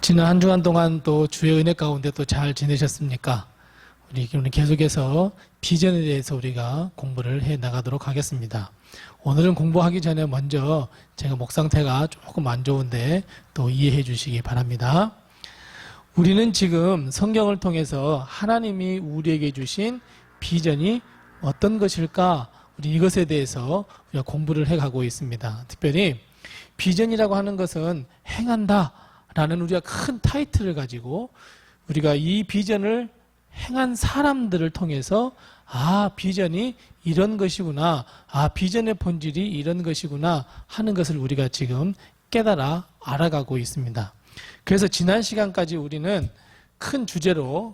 지난 한 주간 동안 또 주의 은혜 가운데 또 잘 지내셨습니까? 우리 계속해서 비전에 대해서 우리가 공부를 해 나가도록 하겠습니다. 오늘은 공부하기 전에 먼저 제가 목 상태가 조금 안 좋은데 또 이해해 주시기 바랍니다. 우리는 지금 성경을 통해서 하나님이 우리에게 주신 비전이 어떤 것일까? 우리 이것에 대해서 우리가 공부를 해가고 있습니다. 특별히 비전이라고 하는 것은 행한다 라는 우리가 큰 타이틀을 가지고 우리가 이 비전을 행한 사람들을 통해서 비전이 이런 것이구나, 비전의 본질이 이런 것이구나 하는 것을 우리가 지금 깨달아 알아가고 있습니다. 그래서 지난 시간까지 우리는 큰 주제로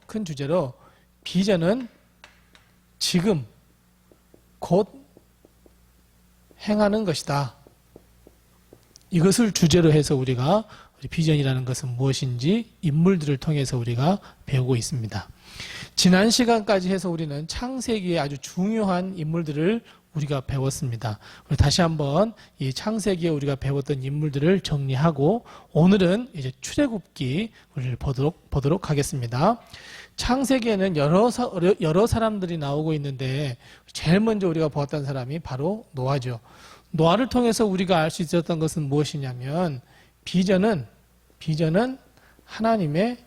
비전은 지금 곧 행하는 것이다. 이것을 주제로 해서 우리가 비전이라는 것은 무엇인지 인물들을 통해서 우리가 배우고 있습니다. 지난 시간까지 해서 우리는 창세기의 아주 중요한 인물들을 우리가 배웠습니다. 우리 다시 한번 이 창세기에 우리가 배웠던 인물들을 정리하고 오늘은 이제 출애굽기 우리를 보도록 하겠습니다. 창세기에는 여러 사람들이 나오고 있는데 제일 먼저 우리가 보았던 사람이 바로 노아죠. 노아를 통해서 우리가 알 수 있었던 것은 무엇이냐면 비전은 하나님의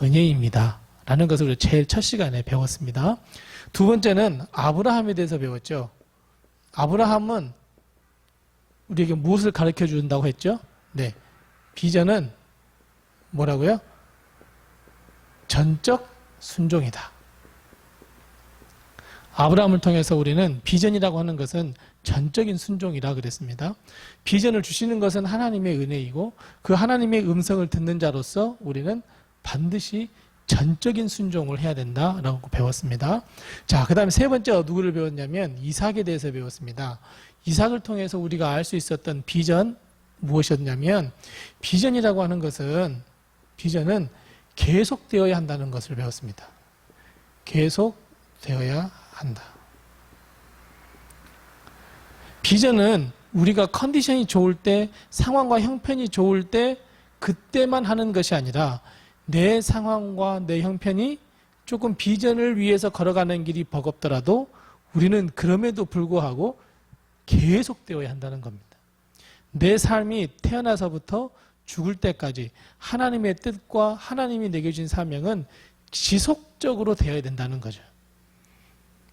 은혜입니다 라는 것을 우리가 제일 첫 시간에 배웠습니다. 두 번째는 아브라함에 대해서 배웠죠. 아브라함은 우리에게 무엇을 가르쳐 준다고 했죠? 네, 비전은 뭐라고요? 전적 순종이다. 아브라함을 통해서 우리는 비전이라고 하는 것은 전적인 순종이라 그랬습니다. 비전을 주시는 것은 하나님의 은혜이고 그 하나님의 음성을 듣는 자로서 우리는 반드시 전적인 순종을 해야 된다라고 배웠습니다. 자, 그 다음에 세 번째 누구를 배웠냐면 이삭에 대해서 배웠습니다. 이삭을 통해서 우리가 알 수 있었던 비전 무엇이었냐면 비전이라고 하는 것은 비전은 계속되어야 한다는 것을 배웠습니다. 계속되어야 한다. 비전은 우리가 컨디션이 좋을 때, 상황과 형편이 좋을 때 그때만 하는 것이 아니라 내 상황과 내 형편이 조금 비전을 위해서 걸어가는 길이 버겁더라도 우리는 그럼에도 불구하고 계속되어야 한다는 겁니다. 내 삶이 태어나서부터 죽을 때까지 하나님의 뜻과 하나님이 내게 주신 사명은 지속적으로 되어야 된다는 거죠.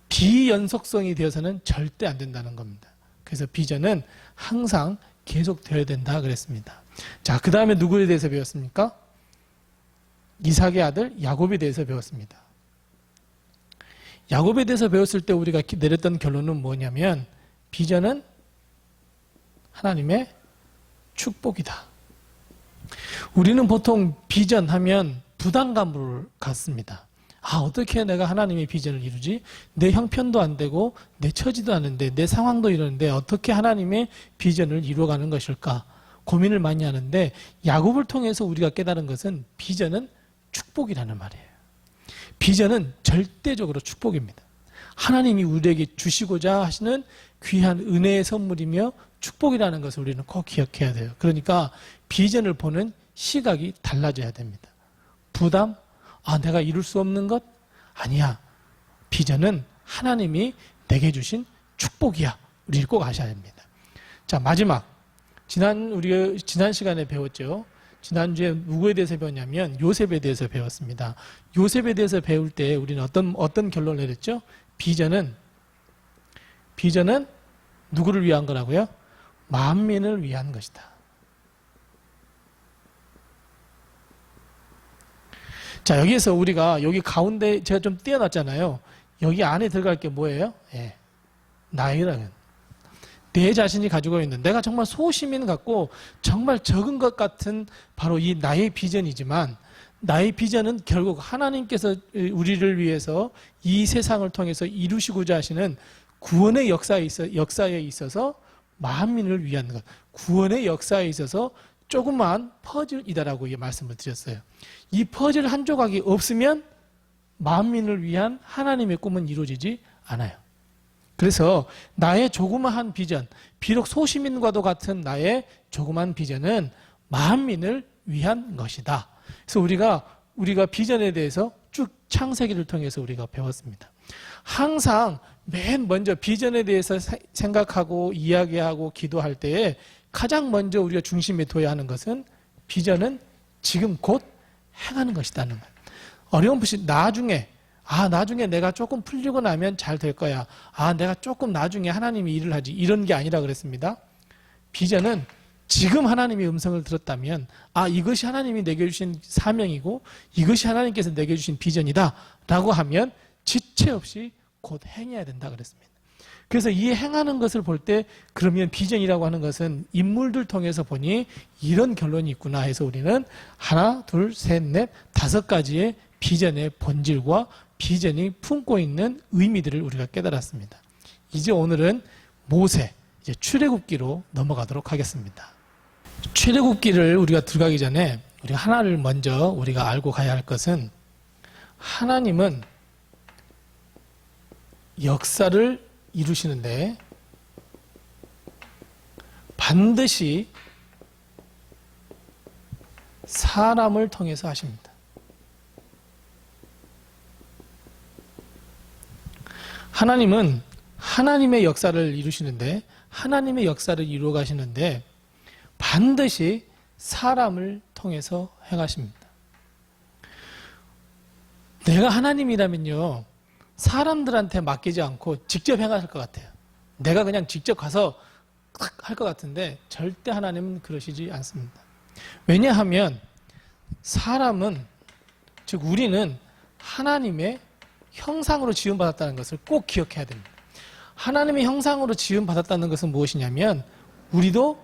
비연속성이 되어서는 절대 안 된다는 겁니다. 그래서 비전은 항상 계속되어야 된다 그랬습니다. 자, 그 다음에 누구에 대해서 배웠습니까? 이삭의 아들 야곱에 대해서 배웠습니다. 야곱에 대해서 배웠을 때 우리가 내렸던 결론은 뭐냐면 비전은 하나님의 축복이다. 우리는 보통 비전하면 부담감을 갖습니다. 어떻게 내가 하나님의 비전을 이루지? 내 형편도 안 되고 내 처지도 않은데 내 상황도 이러는데 어떻게 하나님의 비전을 이루어가는 것일까? 고민을 많이 하는데 야곱을 통해서 우리가 깨달은 것은 비전은 축복이라는 말이에요. 비전은 절대적으로 축복입니다. 하나님이 우리에게 주시고자 하시는 귀한 은혜의 선물이며 축복이라는 것을 우리는 꼭 기억해야 돼요. 그러니까 비전을 보는 시각이 달라져야 됩니다. 부담? 내가 이룰 수 없는 것? 아니야. 비전은 하나님이 내게 주신 축복이야. 우리 꼭 아셔야 됩니다. 자, 마지막. 우리가 지난 시간에 배웠죠. 지난주에 누구에 대해서 배웠냐면 요셉에 대해서 배웠습니다. 요셉에 대해서 배울 때 우리는 어떤 결론을 내렸죠? 비전은 누구를 위한 거라고요? 만민을 위한 것이다. 자, 여기에서 우리가 여기 가운데 제가 좀 띄어놨잖아요. 여기 안에 들어갈 게 뭐예요? 나이라는 내 자신이 가지고 있는 내가 정말 소시민 같고 정말 적은 것 같은 바로 이 나의 비전이지만 나의 비전은 결국 하나님께서 우리를 위해서 이 세상을 통해서 이루시고자 하시는 구원의 역사에 있어서 만민을 위한 것, 구원의 역사에 있어서 조그마한 퍼즐이다라고 말씀을 드렸어요. 이 퍼즐 한 조각이 없으면 만민을 위한 하나님의 꿈은 이루어지지 않아요. 그래서 나의 조그마한 비전, 비록 소시민과도 같은 나의 조그마한 비전은 만민을 위한 것이다. 그래서 우리가 비전에 대해서 쭉 창세기를 통해서 우리가 배웠습니다. 항상 맨 먼저 비전에 대해서 생각하고 이야기하고 기도할 때에 가장 먼저 우리가 중심에 둬야 하는 것은 비전은 지금 곧 행하는 것이라는 거예요. 어려운 것이 나중에 내가 조금 풀리고 나면 잘 될 거야. 내가 조금 나중에 하나님이 일을 하지. 이런 게 아니라 그랬습니다. 비전은 지금 하나님의 음성을 들었다면 이것이 하나님이 내게 주신 사명이고 이것이 하나님께서 내게 주신 비전이다 라고 하면 지체 없이 곧 행해야 된다 그랬습니다. 그래서 이 행하는 것을 볼 때 그러면 비전이라고 하는 것은 인물들 통해서 보니 이런 결론이 있구나 해서 우리는 하나, 둘, 셋, 넷, 5가지의 비전의 본질과 비전이 품고 있는 의미들을 우리가 깨달았습니다. 이제 오늘은 모세, 이제 출애굽기로 넘어가도록 하겠습니다. 출애굽기를 우리가 들어가기 전에 우리 하나를 먼저 우리가 알고 가야 할 것은 하나님은 역사를 이루시는데 반드시 사람을 통해서 하십니다. 하나님은 하나님의 역사를 이루시는데 하나님의 역사를 이루어 가시는데 반드시 사람을 통해서 행하십니다. 내가 하나님이라면요, 사람들한테 맡기지 않고 직접 행하실 것 같아요. 내가 그냥 직접 가서 할 것 같은데 절대 하나님은 그러시지 않습니다. 왜냐하면 사람은, 즉 우리는 하나님의 형상으로 지음받았다는 것을 꼭 기억해야 됩니다. 하나님의 형상으로 지음받았다는 것은 무엇이냐면 우리도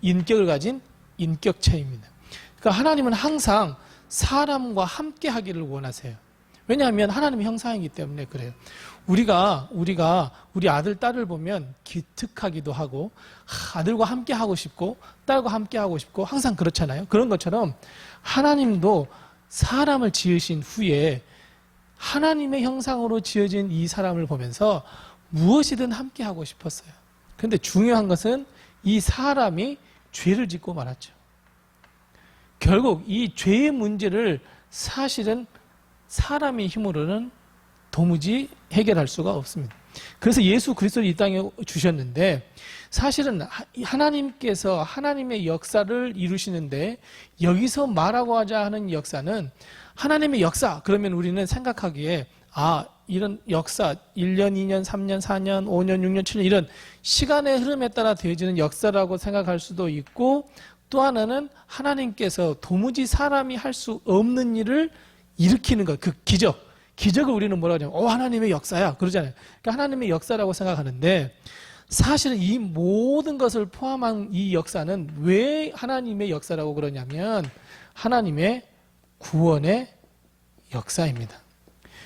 인격을 가진 인격체입니다. 그러니까 하나님은 항상 사람과 함께 하기를 원하세요. 왜냐하면 하나님의 형상이기 때문에 그래요. 우리가 우리 아들, 딸을 보면 기특하기도 하고 아들과 함께 하고 싶고 딸과 함께 하고 싶고 항상 그렇잖아요. 그런 것처럼 하나님도 사람을 지으신 후에 하나님의 형상으로 지어진 이 사람을 보면서 무엇이든 함께 하고 싶었어요. 그런데 중요한 것은 이 사람이 죄를 짓고 말았죠. 결국 이 죄의 문제를 사실은 사람의 힘으로는 도무지 해결할 수가 없습니다. 그래서 예수 그리스도를 이 땅에 주셨는데 사실은 하나님께서 하나님의 역사를 이루시는데 여기서 말하고 하자 하는 역사는 하나님의 역사, 그러면 우리는 생각하기에 이런 역사 1년, 2년, 3년, 4년, 5년, 6년, 7년 이런 시간의 흐름에 따라 되어지는 역사라고 생각할 수도 있고 또 하나는 하나님께서 도무지 사람이 할 수 없는 일을 일으키는 것, 그 기적을 우리는 뭐라고 하냐면 하나님의 역사야 그러잖아요. 그러니까 하나님의 역사라고 생각하는데 사실은 이 모든 것을 포함한 이 역사는 왜 하나님의 역사라고 그러냐면 하나님의 구원의 역사입니다.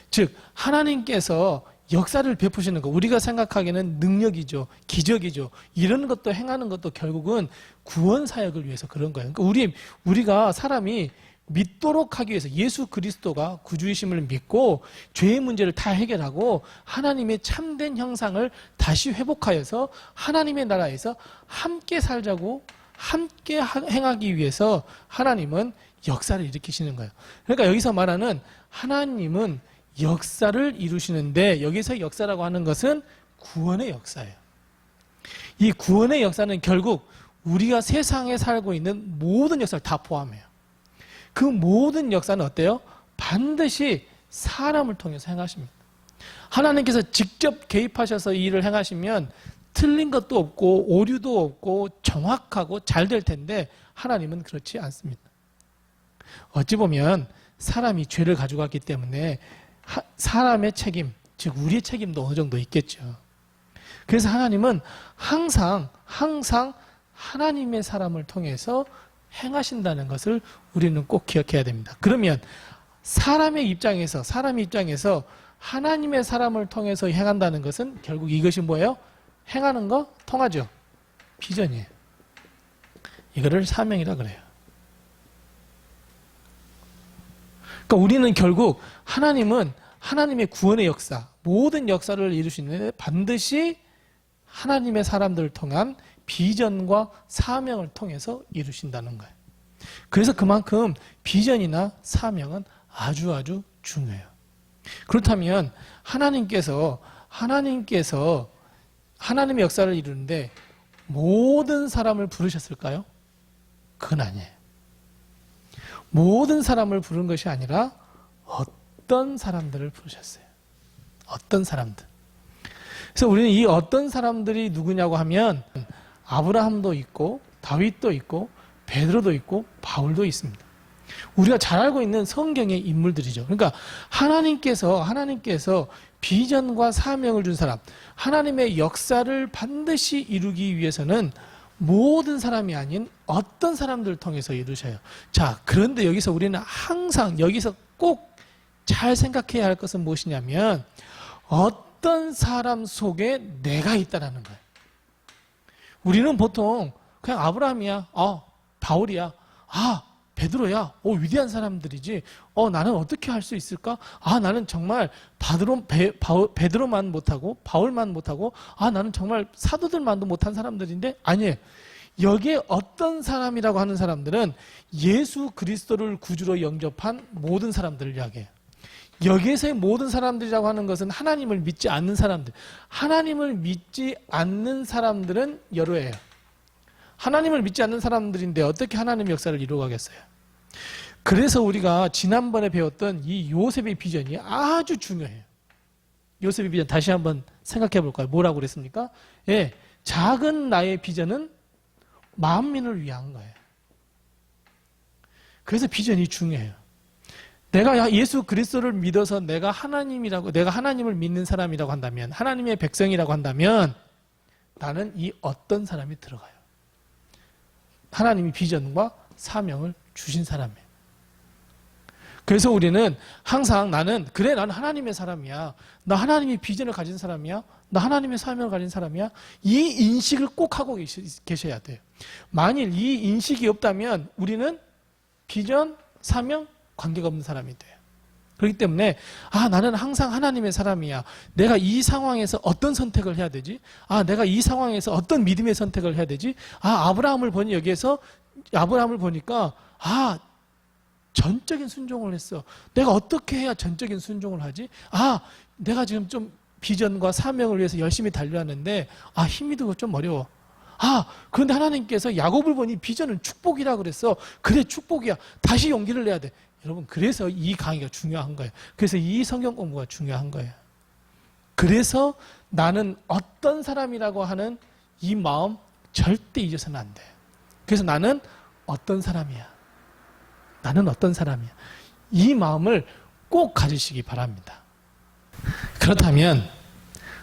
즉 하나님께서 역사를 베푸시는 것, 우리가 생각하기에는 능력이죠, 기적이죠. 이런 것도 행하는 것도 결국은 구원 사역을 위해서 그런 거예요. 그러니까 우리가 사람이 믿도록 하기 위해서 예수 그리스도가 구주이심을 믿고 죄의 문제를 다 해결하고 하나님의 참된 형상을 다시 회복하여서 하나님의 나라에서 함께 살자고 함께 행하기 위해서 하나님은 역사를 일으키시는 거예요. 그러니까 여기서 말하는 하나님은 역사를 이루시는데 여기서 역사라고 하는 것은 구원의 역사예요. 이 구원의 역사는 결국 우리가 세상에 살고 있는 모든 역사를 다 포함해요. 그 모든 역사는 어때요? 반드시 사람을 통해서 행하십니다. 하나님께서 직접 개입하셔서 이 일을 행하시면 틀린 것도 없고 오류도 없고 정확하고 잘 될 텐데 하나님은 그렇지 않습니다. 어찌 보면 사람이 죄를 가지고 왔기 때문에 사람의 책임, 즉 우리의 책임도 어느 정도 있겠죠. 그래서 하나님은 항상 하나님의 사람을 통해서 행하신다는 것을 우리는 꼭 기억해야 됩니다. 그러면 사람의 입장에서 하나님의 사람을 통해서 행한다는 것은 결국 이것이 뭐예요? 행하는 거 통하죠. 비전이에요. 이거를 사명이라 그래요. 그러니까 우리는 결국 하나님은 하나님의 구원의 역사, 모든 역사를 이루시는데 반드시 하나님의 사람들을 통한 비전과 사명을 통해서 이루신다는 거예요. 그래서 그만큼 비전이나 사명은 아주 중요해요. 그렇다면 하나님께서 하나님의 역사를 이루는데 모든 사람을 부르셨을까요? 그건 아니에요. 모든 사람을 부른 것이 아니라 어떤 사람들을 부르셨어요. 어떤 사람들. 그래서 우리는 이 어떤 사람들이 누구냐고 하면 아브라함도 있고 다윗도 있고 베드로도 있고 바울도 있습니다. 우리가 잘 알고 있는 성경의 인물들이죠. 그러니까 하나님께서 비전과 사명을 준 사람, 하나님의 역사를 반드시 이루기 위해서는 모든 사람이 아닌 어떤 사람들을 통해서 이루셔요. 자, 그런데 여기서 우리는 항상 여기서 꼭 잘 생각해야 할 것은 무엇이냐면 어떤 사람 속에 내가 있다라는 거예요. 우리는 보통 그냥 아브라함이야, 바울이야, 베드로야, 위대한 사람들이지, 나는 어떻게 할 수 있을까? 나는 정말 베드로만 못하고 바울만 못하고, 나는 정말 사도들만도 못한 사람들인데, 아니에요. 여기에 어떤 사람이라고 하는 사람들은 예수 그리스도를 구주로 영접한 모든 사람들을 이야기해요. 여기에서의 모든 사람들이라고 하는 것은 하나님을 믿지 않는 사람들. 하나님을 믿지 않는 사람들은 여러예요. 하나님을 믿지 않는 사람들인데 어떻게 하나님의 역사를 이루어가겠어요? 그래서 우리가 지난번에 배웠던 이 요셉의 비전이 아주 중요해요. 요셉의 비전 다시 한번 생각해 볼까요? 뭐라고 그랬습니까? 예, 작은 나의 비전은 만민을 위한 거예요. 그래서 비전이 중요해요. 내가 예수 그리스도를 믿어서 내가 하나님을 믿는 사람이라고 한다면, 하나님의 백성이라고 한다면 나는 이 어떤 사람이 들어가요. 하나님이 비전과 사명을 주신 사람이에요. 그래서 우리는 항상 나는 하나님의 사람이야. 나 하나님의 비전을 가진 사람이야. 나 하나님의 사명을 가진 사람이야. 이 인식을 꼭 하고 계셔야 돼요. 만일 이 인식이 없다면 우리는 비전, 사명, 관계가 없는 사람이 돼요. 그렇기 때문에 나는 항상 하나님의 사람이야. 내가 이 상황에서 어떤 선택을 해야 되지? 내가 이 상황에서 어떤 믿음의 선택을 해야 되지? 아브라함을 보니까 전적인 순종을 했어. 내가 어떻게 해야 전적인 순종을 하지? 내가 지금 좀 비전과 사명을 위해서 열심히 달려왔는데 힘이 들고 좀 어려워. 그런데 하나님께서 야곱을 보니 비전은 축복이라 그랬어. 그래, 축복이야. 다시 용기를 내야 돼. 여러분, 그래서 이 강의가 중요한 거예요. 그래서 이 성경 공부가 중요한 거예요. 그래서 나는 어떤 사람이라고 하는 이 마음 절대 잊어서는 안 돼요. 그래서 나는 어떤 사람이야. 나는 어떤 사람이야. 이 마음을 꼭 가지시기 바랍니다. 그렇다면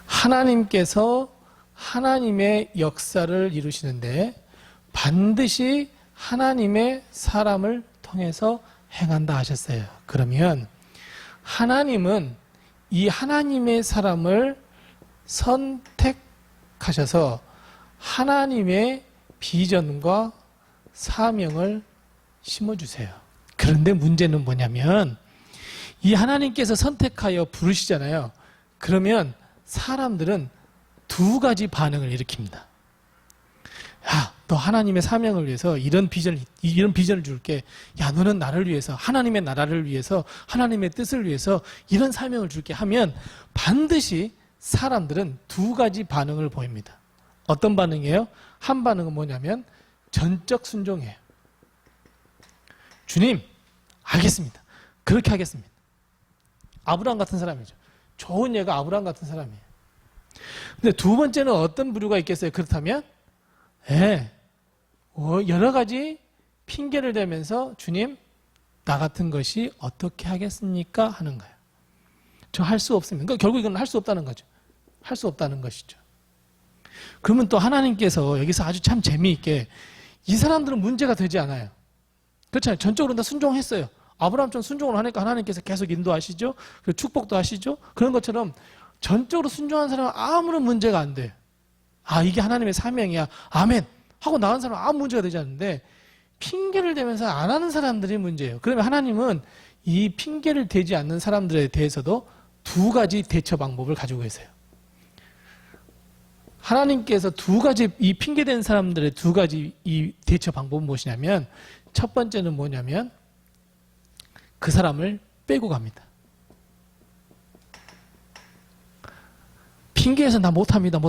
하나님께서 하나님의 역사를 이루시는데 반드시 하나님의 사람을 통해서 행한다 하셨어요. 그러면 하나님은 이 하나님의 사람을 선택하셔서 하나님의 비전과 사명을 심어주세요. 그런데 문제는 뭐냐면 이 하나님께서 선택하여 부르시잖아요. 그러면 사람들은 두 가지 반응을 일으킵니다. 너 하나님의 사명을 위해서 이런 비전을 줄게. 너는 나를 위해서, 하나님의 나라를 위해서, 하나님의 뜻을 위해서 이런 사명을 줄게 하면 반드시 사람들은 두 가지 반응을 보입니다. 어떤 반응이에요? 한 반응은 뭐냐면 전적 순종이에요. 주님, 알겠습니다. 그렇게 하겠습니다. 아브라함 같은 사람이죠. 좋은 예가 아브라함 같은 사람이에요. 근데 두 번째는 어떤 부류가 있겠어요? 그렇다면 여러 가지 핑계를 대면서 주님, 나 같은 것이 어떻게 하겠습니까? 하는 거예요. 저 할 수 없습니다. 그러니까 결국 이건 할 수 없다는 거죠. 할 수 없다는 것이죠. 그러면 또 하나님께서 여기서 아주 참 재미있게 이 사람들은 문제가 되지 않아요. 그렇잖아요. 전적으로 다 순종했어요. 아브라함처럼 순종을 하니까 하나님께서 계속 인도하시죠. 그리고 축복도 하시죠. 그런 것처럼 전적으로 순종한 사람은 아무런 문제가 안 돼요. 이게 하나님의 사명이야. 아멘. 하고 나간 사람은 아무 문제가 되지 않는데 핑계를 대면서 안 하는 사람들이 문제예요. 그러면 하나님은 이 핑계를 대지 않는 사람들에 대해서도 두 가지 대처 방법을 가지고 계세요. 하나님께서 두 가지 이 핑계댄 사람들의 두 가지 이 대처 방법은 무엇이냐면 첫 번째는 뭐냐면 그 사람을 빼고 갑니다. 핑계에서 나 못합니다.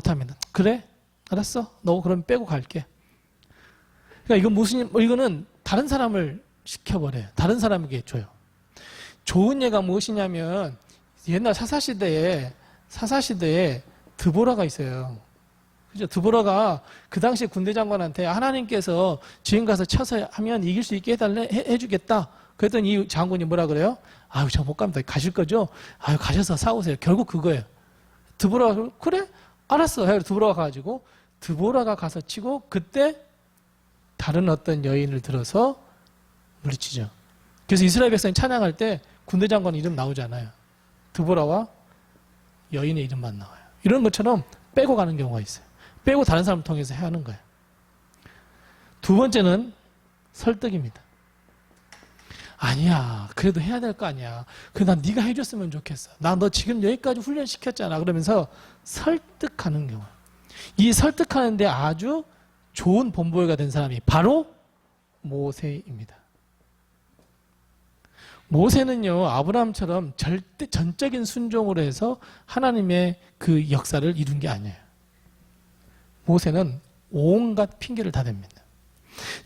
그래? 알았어. 너 그럼 빼고 갈게. 그러니까 이거는 다른 사람을 시켜버려요. 다른 사람에게 줘요. 좋은 예가 무엇이냐면 옛날 사사시대에 드보라가 있어요. 그죠? 드보라가 그 당시 군대 장관한테 하나님께서 지금 가서 쳐서 하면 이길 수 있게 해주겠다. 그랬더니 이 장군이 뭐라 그래요? 아유, 저 못 갑니다. 가실 거죠? 아유, 가셔서 싸우세요. 결국 그거예요. 드보라가 그래? 알았어. 드보라가 가가지고 드보라가 가서 치고 그때 다른 어떤 여인을 들어서 물리치죠. 그래서 이스라엘 백성이 찬양할 때 군대 장관 이름 나오지 않아요. 드보라와 여인의 이름만 나와요. 이런 것처럼 빼고 가는 경우가 있어요. 빼고 다른 사람을 통해서 해야 하는 거예요. 두 번째는 설득입니다. 아니야, 그래도 해야 될 거 아니야. 난 네가 해줬으면 좋겠어. 나 너 지금 여기까지 훈련시켰잖아. 그러면서 설득하는 경우. 이 설득하는데 아주 좋은 본보기가 된 사람이 바로 모세입니다. 모세는요, 아브라함처럼 전적인 순종으로 해서 하나님의 그 역사를 이룬 게 아니에요. 모세는 온갖 핑계를 다 댑니다.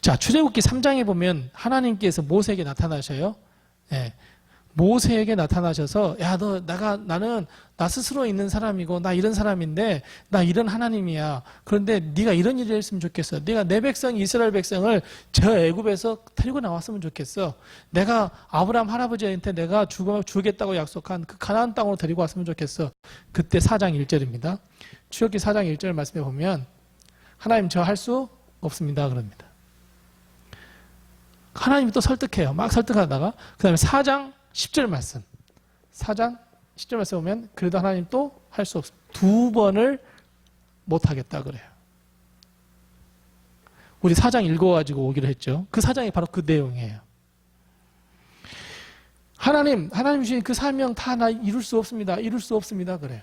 자, 출애굽기 3장에 보면 하나님께서 모세에게 나타나셔요. 네. 모세에게 나타나셔서 야, 나는 나 스스로 있는 사람이고 나 이런 사람인데 나 이런 하나님이야. 그런데 네가 이런 일을 했으면 좋겠어. 네가 내 백성 이스라엘 백성을 저 애굽에서 데리고 나왔으면 좋겠어. 내가 아브라함 할아버지한테 내가 주겠다고 약속한 그 가나안 땅으로 데리고 왔으면 좋겠어. 그때 4장 1절입니다. 출애굽기 4장 1절 말씀에 보면 하나님 저 할 수 없습니다. 그럽니다. 하나님이 또 설득해요. 막 설득하다가 그 다음에 4장 10절 말씀. 4장 10절 말씀 보면 그래도 하나님 또 할 수 없습니다. 2번을 못하겠다 그래요. 우리 4장 읽어가지고 오기로 했죠. 그 4장이 바로 그 내용이에요. 하나님 주신 그 사명 다 나 이룰 수 없습니다. 그래요.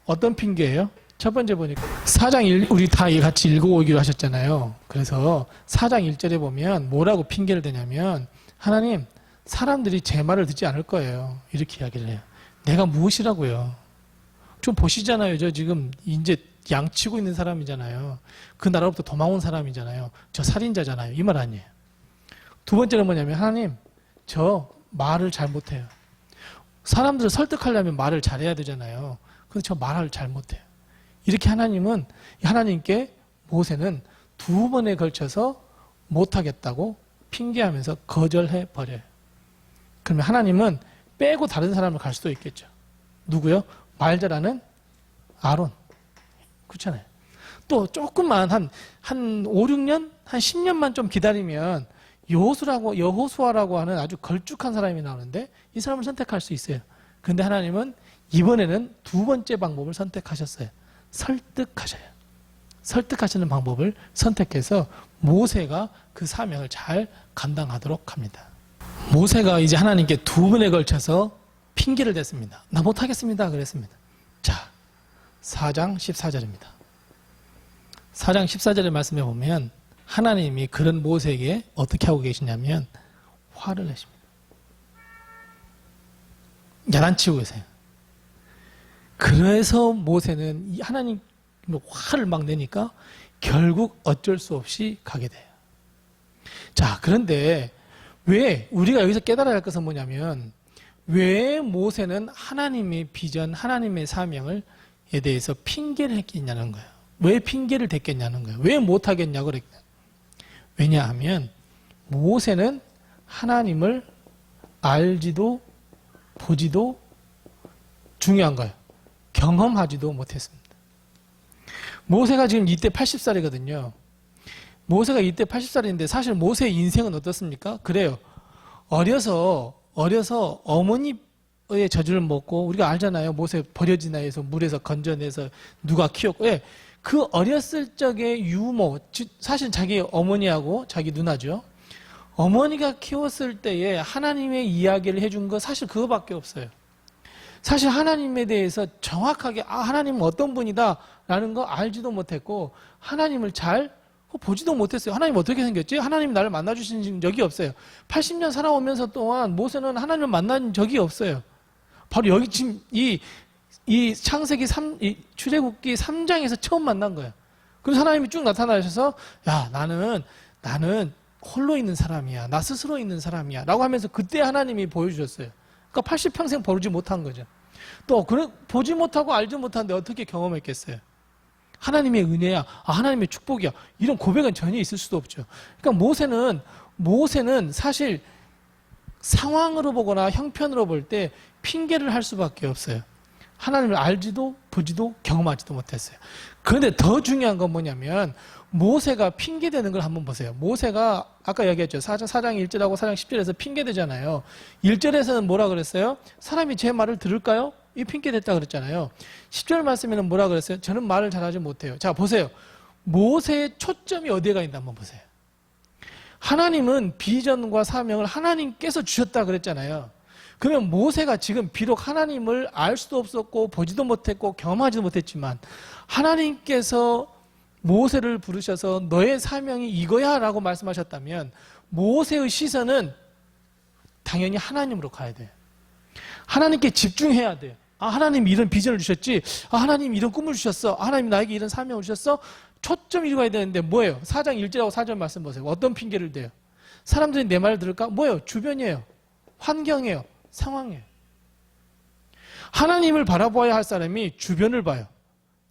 어떤 핑계예요? 첫 번째 보니까 4장 우리 다 같이 읽어오기로 하셨잖아요. 그래서 4장 1절에 보면 뭐라고 핑계를 대냐면 하나님 사람들이 제 말을 듣지 않을 거예요. 이렇게 이야기를 해요. 내가 무엇이라고요? 좀 보시잖아요. 저 지금 이제 양치고 있는 사람이잖아요. 그 나라로부터 도망온 사람이잖아요. 저 살인자잖아요. 이 말 아니에요. 두 번째는 뭐냐면 하나님 저 말을 잘 못해요. 사람들을 설득하려면 말을 잘해야 되잖아요. 근데 저 말을 잘 못해요. 이렇게 하나님께 모세는 2번에 걸쳐서 못하겠다고 핑계하면서 거절해 버려요. 그러면 하나님은 빼고 다른 사람을 갈 수도 있겠죠. 누구요? 말 잘하는 아론. 그렇잖아요. 또 조금만 한 5, 6년? 한 10년만 좀 기다리면 여호수아라고 하는 아주 걸쭉한 사람이 나오는데 이 사람을 선택할 수 있어요. 그런데 하나님은 이번에는 2번째 방법을 선택하셨어요. 설득하셔요. 설득하시는 방법을 선택해서 모세가 그 사명을 잘 감당하도록 합니다. 모세가 이제 하나님께 2번에 걸쳐서 핑계를 댔습니다. 나 못하겠습니다. 그랬습니다. 자, 4장 14절입니다. 4장 14절의 말씀에 보면 하나님이 그런 모세에게 어떻게 하고 계시냐면 화를 내십니다. 야단치고 계세요. 그래서 모세는 하나님 화를 막 내니까 결국 어쩔 수 없이 가게 돼요. 자, 그런데 왜 우리가 여기서 깨달아야 할 것은 뭐냐면 왜 모세는 하나님의 비전, 하나님의 사명에 대해서 핑계를 했겠냐는 거예요. 왜 핑계를 댔겠냐는 거예요. 왜 못하겠냐고 그랬냐. 왜냐하면 모세는 하나님을 알지도 보지도 중요한 거예요. 경험하지도 못했습니다. 모세가 지금 이때 80살이거든요. 모세가 이때 80살인데 사실 모세의 인생은 어떻습니까? 그래요. 어려서 어머니의 젖을 먹고 우리가 알잖아요. 모세 버려진 아이에서 물에서 건져내서 누가 키웠고 그 어렸을 적의 유모 사실 자기 어머니하고 자기 누나죠. 어머니가 키웠을 때에 하나님의 이야기를 해준 거 사실 그거밖에 없어요. 사실 하나님에 대해서 정확하게 하나님은 어떤 분이다 라는 거 알지도 못했고 하나님을 잘 보지도 못했어요. 하나님 어떻게 생겼지? 하나님 나를 만나주신 적이 없어요. 80년 살아오면서 동안 모세는 하나님을 만난 적이 없어요. 바로 여기 지금 이 창세기 이 출애굽기 3장에서 처음 만난 거예요. 그래서 하나님이 쭉 나타나셔서 야 나는 홀로 있는 사람이야. 나 스스로 있는 사람이야. 라고 하면서 그때 하나님이 보여주셨어요. 그러니까 80평생 보지 못한 거죠. 또 보지 못하고 알지 못하는데 어떻게 경험했겠어요? 하나님의 은혜야. 하나님의 축복이야. 이런 고백은 전혀 있을 수도 없죠. 그러니까 모세는 사실 상황으로 보거나 형편으로 볼 때 핑계를 할 수밖에 없어요. 하나님을 알지도 보지도 경험하지도 못했어요. 그런데 더 중요한 건 뭐냐면 모세가 핑계대는 걸 한번 보세요. 모세가 아까 얘기했죠. 4장 1절하고 4장 10절에서 핑계대잖아요. 1절에서는 뭐라 그랬어요? 사람이 제 말을 들을까요? 이 핑계댔다 그랬잖아요. 10절 말씀에는 뭐라 그랬어요? 저는 말을 잘하지 못해요. 자 보세요. 모세의 초점이 어디에 가 있나 한번 보세요. 하나님은 비전과 사명을 하나님께서 주셨다 그랬잖아요. 그러면 모세가 지금 비록 하나님을 알 수도 없었고 보지도 못했고 경험하지도 못했지만 하나님께서 모세를 부르셔서 너의 사명이 이거야 라고 말씀하셨다면 모세의 시선은 당연히 하나님으로 가야 돼요. 하나님께 집중해야 돼요. 하나님이 이런 비전을 주셨지. 하나님이 이런 꿈을 주셨어. 하나님이 나에게 이런 사명을 주셨어. 초점이 가야 되는데 뭐예요? 4장 1절하고 4절 말씀 보세요. 어떤 핑계를 대요? 사람들이 내 말을 들을까? 뭐예요? 주변이에요. 환경이에요. 상황이에요. 하나님을 바라보아야 할 사람이 주변을 봐요.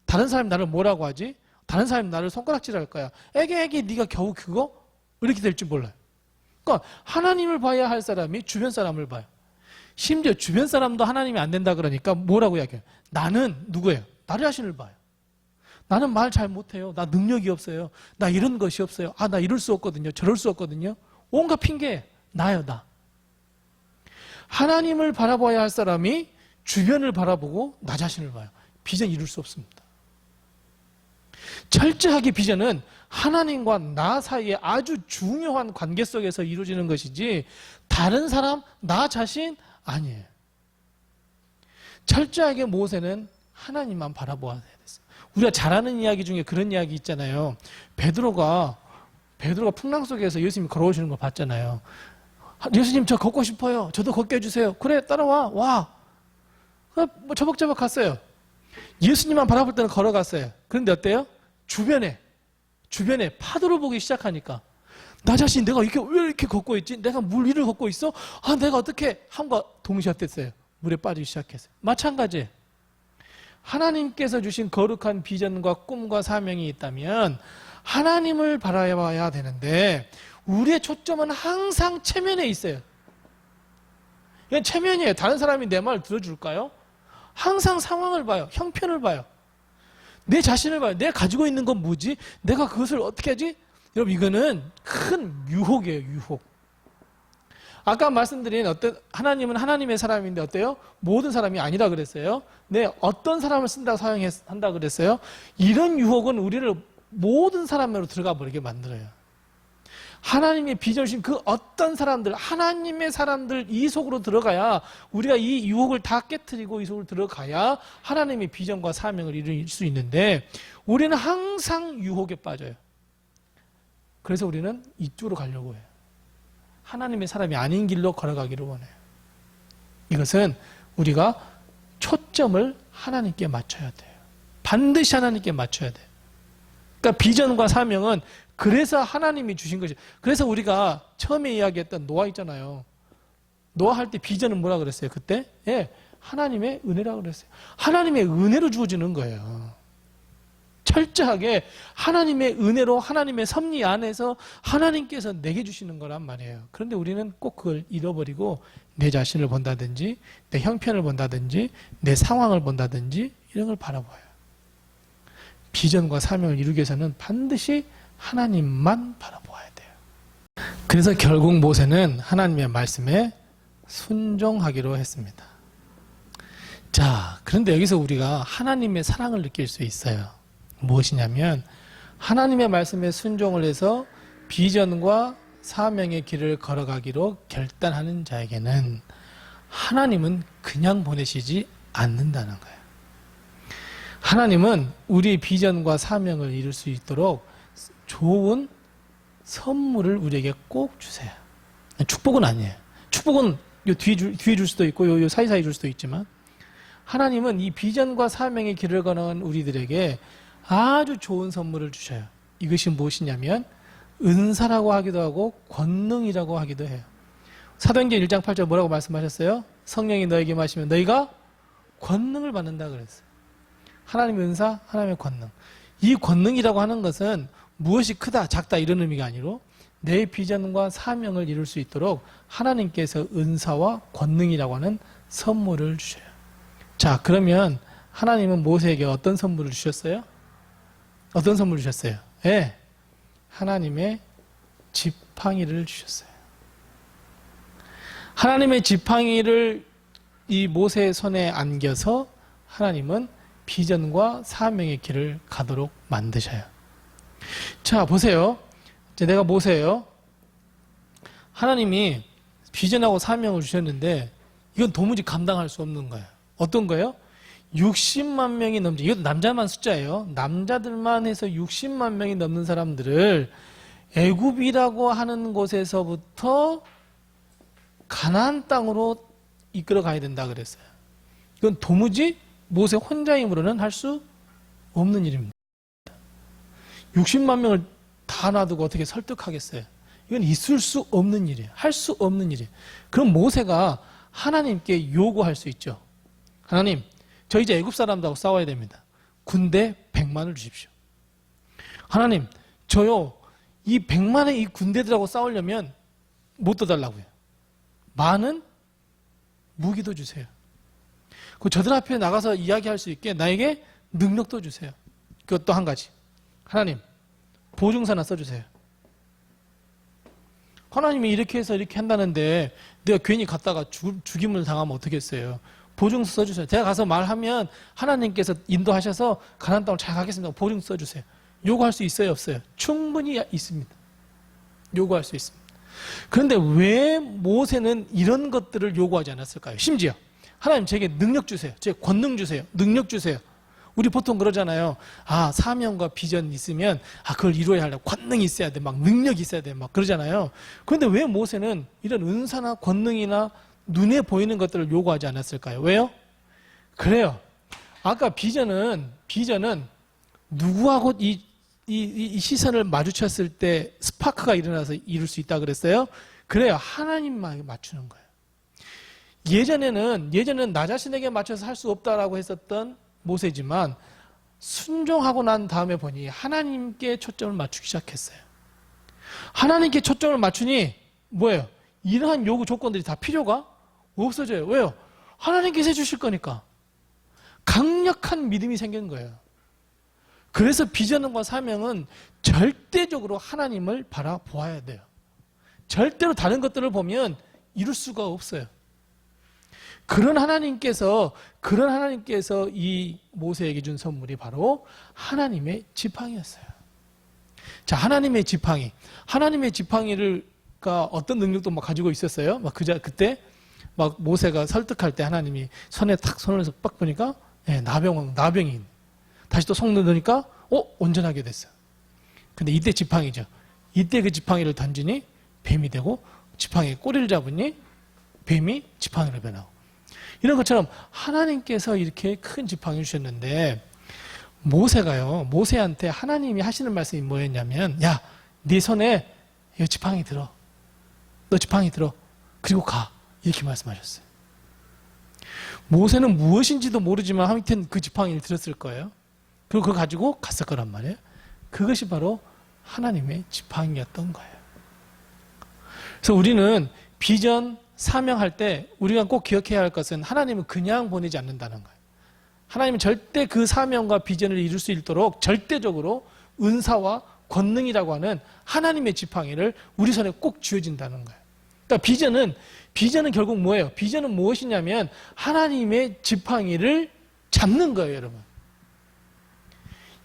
다른 사람이 나를 뭐라고 하지? 다른 사람이 나를 손가락질할 거야. 애기 네가 겨우 그거? 이렇게 될 줄 몰라요. 그러니까 하나님을 봐야 할 사람이 주변 사람을 봐요. 심지어 주변 사람도 하나님이 안 된다 그러니까 뭐라고 이야기해요? 나는 누구예요? 나를 자신을 봐요. 나는 말 잘 못해요. 나 능력이 없어요. 나 이런 것이 없어요. 나 이럴 수 없거든요. 저럴 수 없거든요. 온갖 핑계 나요 나. 하나님을 바라봐야 할 사람이 주변을 바라보고 나 자신을 봐요. 비전 이룰 수 없습니다. 철저하게 비전은 하나님과 나 사이에 아주 중요한 관계 속에서 이루어지는 것이지 다른 사람, 나 자신 아니에요. 철저하게 모세는 하나님만 바라보아야 됐어요. 우리가 잘 아는 이야기 중에 그런 이야기 있잖아요. 베드로가 풍랑 속에서 예수님이 걸어오시는 걸 봤잖아요. 예수님 저 걷고 싶어요. 저도 걷게 해주세요. 그래 따라와. 와. 뭐 저벅저벅 갔어요. 예수님만 바라볼 때는 걸어갔어요. 그런데 어때요? 주변에 파도를 보기 시작하니까 나 자신 내가 왜 이렇게 걷고 있지? 내가 물 위를 걷고 있어? 내가 어떻게 함과 동시에 어땠어요? 물에 빠지기 시작했어요. 마찬가지예요. 하나님께서 주신 거룩한 비전과 꿈과 사명이 있다면 하나님을 바라봐야 되는데 우리의 초점은 항상 체면에 있어요. 이건 체면이에요. 다른 사람이 내 말 들어줄까요? 항상 상황을 봐요. 형편을 봐요. 내 자신을 봐요. 내가 가지고 있는 건 뭐지? 내가 그것을 어떻게 하지? 여러분 이거는 큰 유혹이에요. 유혹. 아까 말씀드린 하나님은 하나님의 사람인데 어때요? 모든 사람이 아니라 그랬어요. 어떤 사람을 사용한다 그랬어요? 이런 유혹은 우리를 모든 사람으로 들어가 버리게 만들어요. 하나님의 비전을 주신 그 어떤 사람들, 하나님의 사람들 이 속으로 들어가야 우리가 이 유혹을 다 깨트리고 이 속으로 들어가야 하나님의 비전과 사명을 이룰 수 있는데 우리는 항상 유혹에 빠져요. 그래서 우리는 이쪽으로 가려고 해요. 하나님의 사람이 아닌 길로 걸어가기를 원해요. 이것은 우리가 초점을 하나님께 맞춰야 돼요. 반드시 하나님께 맞춰야 돼요. 그러니까 비전과 사명은 그래서 하나님이 주신 거죠. 그래서 우리가 처음에 이야기했던 노아 있잖아요. 노아 할 때 비전은 뭐라 그랬어요? 그때? 하나님의 은혜라고 그랬어요. 하나님의 은혜로 주어지는 거예요. 철저하게 하나님의 은혜로 하나님의 섭리 안에서 하나님께서 내게 주시는 거란 말이에요. 그런데 우리는 꼭 그걸 잃어버리고 내 자신을 본다든지 내 형편을 본다든지 내 상황을 본다든지 이런 걸 바라봐요. 비전과 사명을 이루기 위해서는 반드시 하나님만 바라보아야 돼요. 그래서 결국 모세는 하나님의 말씀에 순종하기로 했습니다. 자, 그런데 여기서 우리가 하나님의 사랑을 느낄 수 있어요. 무엇이냐면 하나님의 말씀에 순종을 해서 비전과 사명의 길을 걸어가기로 결단하는 자에게는 하나님은 그냥 보내시지 않는다는 거예요. 하나님은 우리의 비전과 사명을 이룰 수 있도록 좋은 선물을 우리에게 꼭 주세요. 축복은 아니에요. 축복은 요 뒤에 줄 수도 있고 요 사이사이 줄 수도 있지만 하나님은 이 비전과 사명의 길을 걸어간 우리들에게 아주 좋은 선물을 주셔요. 이것이 무엇이냐면 은사라고 하기도 하고 권능이라고 하기도 해요. 사도행전 1장 8절 뭐라고 말씀하셨어요? 성령이 너에게 마시면 너희가 권능을 받는다 그랬어요. 하나님의 은사, 하나님의 권능. 이 권능이라고 하는 것은 무엇이 크다, 작다 이런 의미가 아니로 내 비전과 사명을 이룰 수 있도록 하나님께서 은사와 권능이라고 하는 선물을 주셔요. 자, 그러면 하나님은 모세에게 어떤 선물을 주셨어요? 어떤 선물을 주셨어요? 예, 하나님의 지팡이를 주셨어요. 하나님의 지팡이를 이 모세의 손에 안겨서 하나님은 비전과 사명의 길을 가도록 만드셔요. 자, 보세요. 이제 내가 모세예요. 하나님이 비전하고 사명을 주셨는데 이건 도무지 감당할 수 없는 거예요. 어떤 거예요? 60만 명이 넘지, 이것도 남자만 숫자예요. 남자들만 해서 60만 명이 넘는 사람들을 애굽이라고 하는 곳에서부터 가나안 땅으로 이끌어 가야 된다 그랬어요. 이건 도무지 모세 혼자의 힘으로는 할 수 없는 일입니다. 60만 명을 다 놔두고 어떻게 설득하겠어요? 이건 있을 수 없는 일이에요. 할 수 없는 일이에요. 그럼 모세가 하나님께 요구할 수 있죠. 하나님, 저 이제 애굽 사람들하고 싸워야 됩니다. 군대 100만을 주십시오. 하나님, 저요 이 100만의 이 군대들하고 싸우려면 못 떠달라고요. 많은 무기도 주세요. 그 저들 앞에 나가서 이야기할 수 있게 나에게 능력도 주세요. 그것도 한 가지. 하나님, 보증서나 써주세요. 하나님이 이렇게 해서 이렇게 한다는데 내가 괜히 갔다가 죽임을 당하면 어떻겠어요? 보증서 써주세요. 제가 가서 말하면 하나님께서 인도하셔서 가나안 땅을 잘 가겠습니다. 보증서 써주세요. 요구할 수 있어요, 없어요? 충분히 있습니다. 요구할 수 있습니다. 그런데 왜 모세는 이런 것들을 요구하지 않았을까요? 심지어 하나님 제게 능력 주세요. 제게 권능 주세요. 능력 주세요. 우리 보통 그러잖아요. 아, 사명과 비전 있으면 그걸 이루어야 하려면 권능이 있어야 돼. 막 능력이 있어야 돼. 막 그러잖아요. 그런데 왜 모세는 이런 은사나 권능이나 눈에 보이는 것들을 요구하지 않았을까요? 왜요? 그래요. 아까 비전은 누구하고 이 시선을 마주쳤을 때 스파크가 일어나서 이룰 수 있다 그랬어요? 그래요. 하나님만 맞추는 거예요. 예전에는 나 자신에게 맞춰서 할 수 없다라고 했었던 모세지만 순종하고 난 다음에 보니 하나님께 초점을 맞추기 시작했어요. 하나님께 초점을 맞추니 뭐예요? 이러한 요구 조건들이 다 필요가 없어져요. 왜요? 하나님께서 해주실 거니까. 강력한 믿음이 생긴 거예요. 그래서 비전과 사명은 절대적으로 하나님을 바라보아야 돼요. 절대로 다른 것들을 보면 이룰 수가 없어요. 그런 하나님께서 이 모세에게 준 선물이 바로 하나님의 지팡이였어요. 자, 하나님의 지팡이가 어떤 능력도 막 가지고 있었어요. 그때 막 모세가 설득할 때 하나님이 손을 빡 보니까 나병이 다시 또 손을 넣으니까 온전하게 됐어요. 근데 이때 지팡이죠. 이때 그 지팡이를 던지니 뱀이 되고 지팡이에 꼬리를 잡으니 뱀이 지팡이로 변하고 이런 것처럼 하나님께서 이렇게 큰 지팡이를 주셨는데 모세한테 하나님이 하시는 말씀이 뭐였냐면 야, 네 손에 이 지팡이 들어. 너 지팡이 들어. 그리고 가. 이렇게 말씀하셨어요. 모세는 무엇인지도 모르지만 하여튼 그 지팡이를 들었을 거예요. 그리고 그거 가지고 갔을 거란 말이에요. 그것이 바로 하나님의 지팡이였던 거예요. 그래서 우리는 비전, 사명할 때 우리가 꼭 기억해야 할 것은 하나님은 그냥 보내지 않는다는 거예요. 하나님은 절대 그 사명과 비전을 이룰 수 있도록 절대적으로 은사와 권능이라고 하는 하나님의 지팡이를 우리 손에 꼭 쥐어진다는 거예요. 그러니까 비전은 결국 뭐예요? 비전은 무엇이냐면 하나님의 지팡이를 잡는 거예요, 여러분.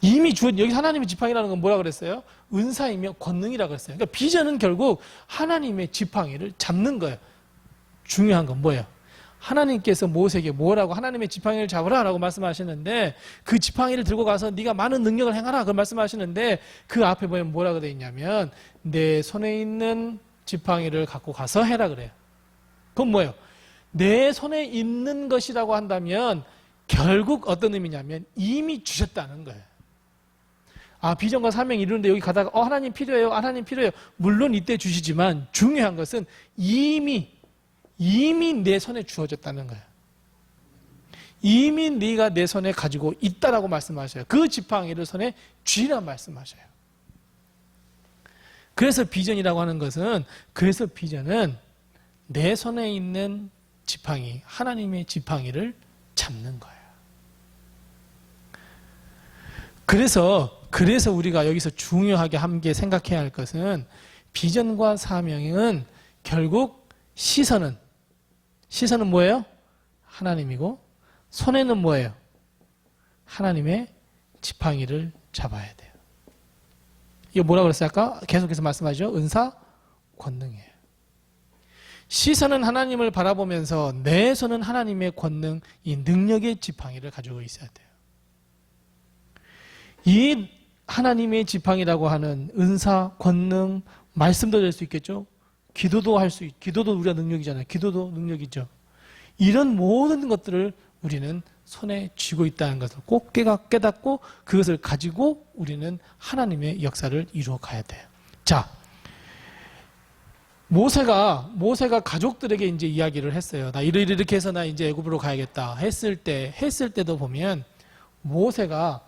이미 여기 하나님의 지팡이라는 건 뭐라 그랬어요? 은사이며 권능이라고 그랬어요. 그러니까 비전은 결국 하나님의 지팡이를 잡는 거예요. 중요한 건 뭐예요? 하나님께서 모세에게 뭐라고 하나님의 지팡이를 잡으라라고 말씀하시는데 그 지팡이를 들고 가서 네가 많은 능력을 행하라 그 말씀하시는데 그 앞에 보면 뭐라고 되어 있냐면 내 손에 있는 지팡이를 갖고 가서 해라 그래요. 그건 뭐예요? 내 손에 있는 것이라고 한다면 결국 어떤 의미냐면 이미 주셨다는 거예요. 아, 비전과 사명 이루는데 여기 가다가 하나님 필요해요. 하나님 필요해요. 물론 이때 주시지만 중요한 것은 이미 내 손에 주어졌다는 거예요. 이미 네가 내 손에 가지고 있다라고 말씀하셔요. 그 지팡이를 손에 쥐라 말씀하셔요. 그래서 비전이라고 하는 것은 그래서 비전은 내 손에 있는 지팡이, 하나님의 지팡이를 잡는 거예요. 그래서 우리가 여기서 중요하게 함께 생각해야 할 것은 비전과 사명은 결국 시선은 뭐예요? 하나님이고 손에는 뭐예요? 하나님의 지팡이를 잡아야 돼요. 이거 뭐라고 그랬어요? 아까 계속해서 말씀하죠. 은사, 권능이에요. 시선은 하나님을 바라보면서 내 손은 하나님의 권능, 이 능력의 지팡이를 가지고 있어야 돼요. 이 하나님의 지팡이라고 하는 은사, 권능, 말씀도 될 수 있겠죠. 기도도 기도도 우리가 능력이잖아요. 기도도 능력이죠. 이런 모든 것들을 우리는 손에 쥐고 있다는 것을 꼭 깨닫고 그것을 가지고 우리는 하나님의 역사를 이루어 가야 돼요. 자, 모세가 가족들에게 이제 이야기를 했어요. 나 이렇게 해서 나 이제 애굽으로 가야겠다 했을 때도 보면 모세가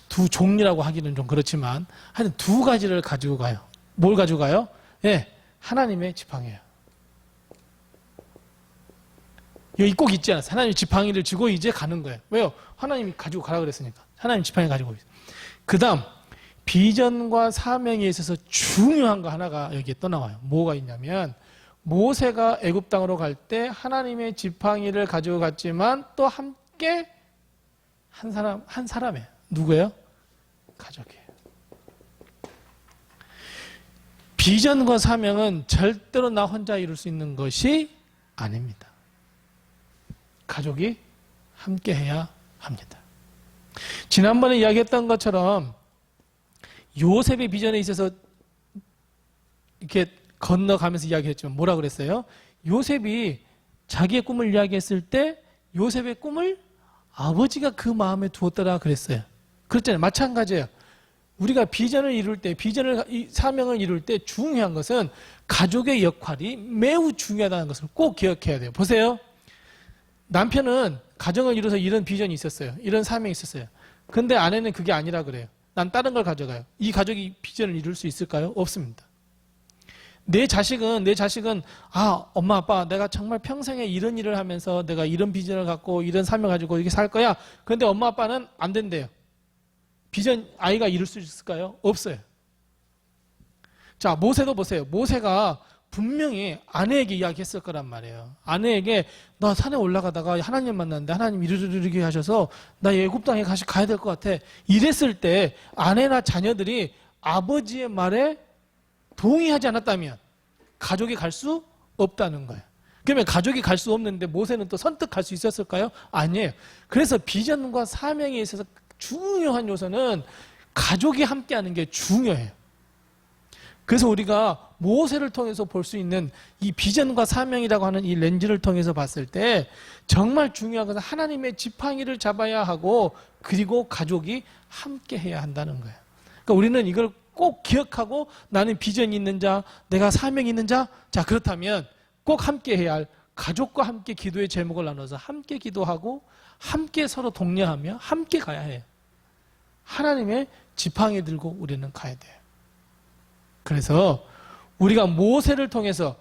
두 종이라고 하기는 좀 그렇지만 하여튼 두 가지를 가지고 가요. 뭘 가지고 가요? 예, 하나님의 지팡이예요. 여기 꼭 있지 않았어요. 하나님의 지팡이를 쥐고 이제 가는 거예요. 왜요? 하나님이 가지고 가라 그랬으니까. 하나님 지팡이 가지고 있어요. 그 다음 비전과 사명에 있어서 중요한 거 하나가 여기에 또 나와요. 뭐가 있냐면 모세가 애굽 땅으로 갈 때 하나님의 지팡이를 가지고 갔지만 또 함께 한 사람이에요. 누구예요? 가족이에요. 비전과 사명은 절대로 나 혼자 이룰 수 있는 것이 아닙니다. 가족이 함께 해야 합니다. 지난번에 이야기했던 것처럼 요셉의 비전에 있어서 이렇게 건너가면서 이야기했지만 뭐라 그랬어요? 요셉이 자기의 꿈을 이야기했을 때 요셉의 꿈을 아버지가 그 마음에 두었더라 그랬어요. 그렇잖아요. 마찬가지예요. 우리가 비전을 이룰 때, 사명을 이룰 때 중요한 것은 가족의 역할이 매우 중요하다는 것을 꼭 기억해야 돼요. 보세요. 남편은 가정을 이루어서 이런 비전이 있었어요. 이런 사명이 있었어요. 근데 아내는 그게 아니라 그래요. 난 다른 걸 가져가요. 이 가족이 비전을 이룰 수 있을까요? 없습니다. 내 자식은 엄마 아빠 내가 정말 평생에 이런 일을 하면서 내가 이런 비전을 갖고 이런 사명을 가지고 이렇게 살 거야. 그런데 엄마 아빠는 안 된대요. 비전 아이가 이룰 수 있을까요? 없어요. 자, 모세도 보세요. 모세가 분명히 아내에게 이야기했을 거란 말이에요. 아내에게 나 산에 올라가다가 하나님 만났는데 하나님 이르게 하셔서 나 애굽 땅에 가야 될 것 같아. 이랬을 때 아내나 자녀들이 아버지의 말에 동의하지 않았다면 가족이 갈 수 없다는 거예요. 그러면 가족이 갈 수 없는데 모세는 또 선뜻 갈 수 있었을까요? 아니에요. 그래서 비전과 사명에 있어서 중요한 요소는 가족이 함께하는 게 중요해요. 그래서 우리가 모세를 통해서 볼 수 있는 이 비전과 사명이라고 하는 이 렌즈를 통해서 봤을 때 정말 중요한 것은 하나님의 지팡이를 잡아야 하고 그리고 가족이 함께 해야 한다는 거예요. 그러니까 우리는 이걸 꼭 기억하고 나는 비전이 있는 자, 내가 사명이 있는 자, 자 그렇다면 꼭 함께 해야 할 가족과 함께 기도의 제목을 나눠서 함께 기도하고 함께 서로 독려하며 함께 가야 해요. 하나님의 지팡이 들고 우리는 가야 돼요. 그래서 우리가 모세를 통해서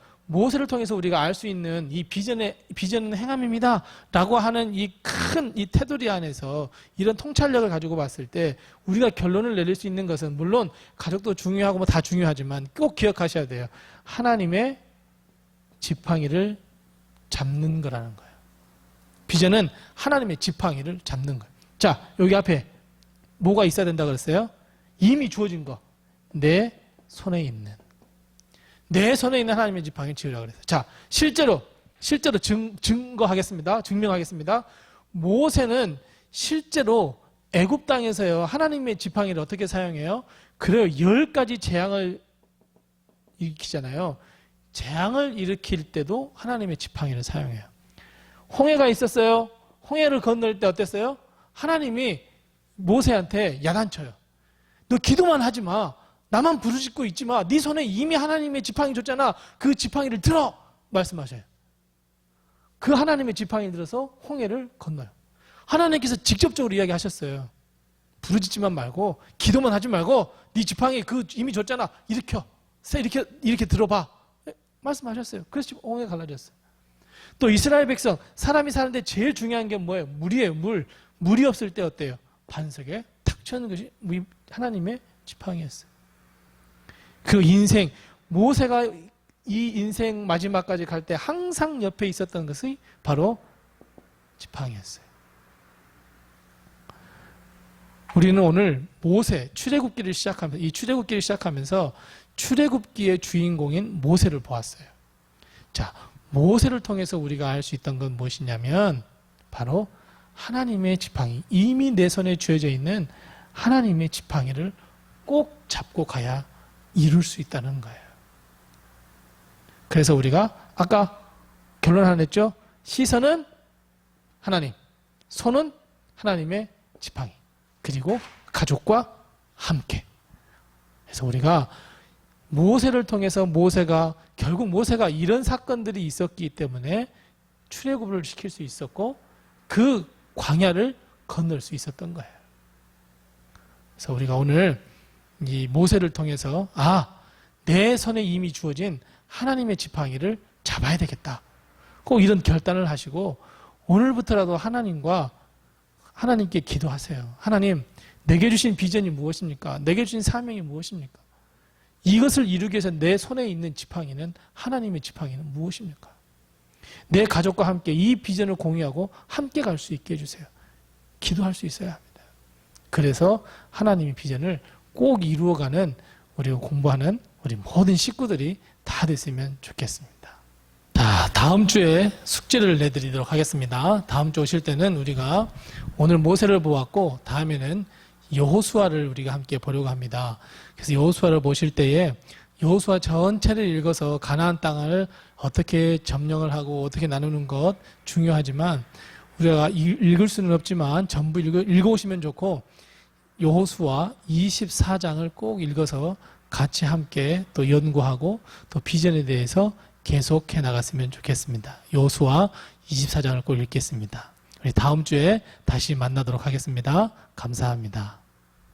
우리가 알 수 있는 이 비전은 행함입니다 라고 하는 이 큰 이 테두리 안에서 이런 통찰력을 가지고 봤을 때 우리가 결론을 내릴 수 있는 것은 물론 가족도 중요하고 뭐 다 중요하지만 꼭 기억하셔야 돼요. 하나님의 지팡이를 잡는 거라는 거예요. 비전은 하나님의 지팡이를 잡는 거예요. 자, 여기 앞에 뭐가 있어야 된다 그랬어요? 이미 주어진 거. 내 손에 있는 하나님의 지팡이 지으라고 그랬어요. 자, 실제로 실제로 증거하겠습니다. 증명하겠습니다. 모세는 실제로 애굽 땅에서요, 하나님의 지팡이를 어떻게 사용해요? 그래요, 10가지 재앙을 일으키잖아요. 재앙을 일으킬 때도 하나님의 지팡이를 사용해요. 홍해가 있었어요. 홍해를 건널 때 어땠어요? 하나님이 모세한테 야단쳐요. 너 기도만 하지 마. 나만 부르짖고 있지 마. 네 손에 이미 하나님의 지팡이 줬잖아. 그 지팡이를 들어. 말씀하셔요. 그 하나님의 지팡이를 들어서 홍해를 건너요. 하나님께서 직접적으로 이야기하셨어요. 부르짖지만 말고 기도만 하지 말고 네 지팡이 그 이미 줬잖아. 일으켜. 이렇게 들어봐. 말씀하셨어요. 그래서 지금 홍해 갈라졌어요. 또 이스라엘 백성, 사람이 사는데 제일 중요한 게 뭐예요? 물이에요. 물이 없을 때 어때요? 반석에 탁 쳐는 것이 하나님의 지팡이였어요. 그 인생, 모세가 이 인생 마지막까지 갈 때 항상 옆에 있었던 것이 바로 지팡이였어요. 우리는 오늘 모세, 출애굽기를 시작하면서 출애굽기의 주인공인 모세를 보았어요. 자, 모세를 통해서 우리가 알 수 있던 건 무엇이냐면 바로 하나님의 지팡이, 이미 내 손에 쥐어져 있는 하나님의 지팡이를 꼭 잡고 가야 이룰 수 있다는 거예요. 그래서 우리가 아까 결론 하나 냈죠? 시선은 하나님, 손은 하나님의 지팡이, 그리고 가족과 함께. 그래서 우리가 모세를 통해서 결국 모세가 이런 사건들이 있었기 때문에 출애굽을 시킬 수 있었고 그 광야를 건널 수 있었던 거예요. 그래서 우리가 오늘 이 모세를 통해서 내 손에 이미 주어진 하나님의 지팡이를 잡아야 되겠다. 꼭 이런 결단을 하시고 오늘부터라도 하나님께 기도하세요. 하나님, 내게 주신 비전이 무엇입니까? 내게 주신 사명이 무엇입니까? 이것을 이루기 위해서 내 손에 있는 지팡이는 하나님의 지팡이는 무엇입니까? 내 가족과 함께 이 비전을 공유하고 함께 갈 수 있게 해주세요. 기도할 수 있어야 합니다. 그래서 하나님의 비전을 꼭 이루어가는 우리가 공부하는 우리 모든 식구들이 다 됐으면 좋겠습니다. 자, 다음 주에 숙제를 내드리도록 하겠습니다. 다음 주 오실 때는 우리가 오늘 모세를 보았고 다음에는 여호수아를 우리가 함께 보려고 합니다. 그래서 여호수아를 보실 때에 여호수아 전체를 읽어서 가나안 땅을 어떻게 점령을 하고 어떻게 나누는 것 중요하지만 우리가 읽을 수는 없지만 전부 읽어오시면 좋고 여호수아 24장을 꼭 읽어서 같이 함께 또 연구하고 또 비전에 대해서 계속해 나갔으면 좋겠습니다. 여호수아 24장을 꼭 읽겠습니다. 우리 다음 주에 다시 만나도록 하겠습니다. 감사합니다.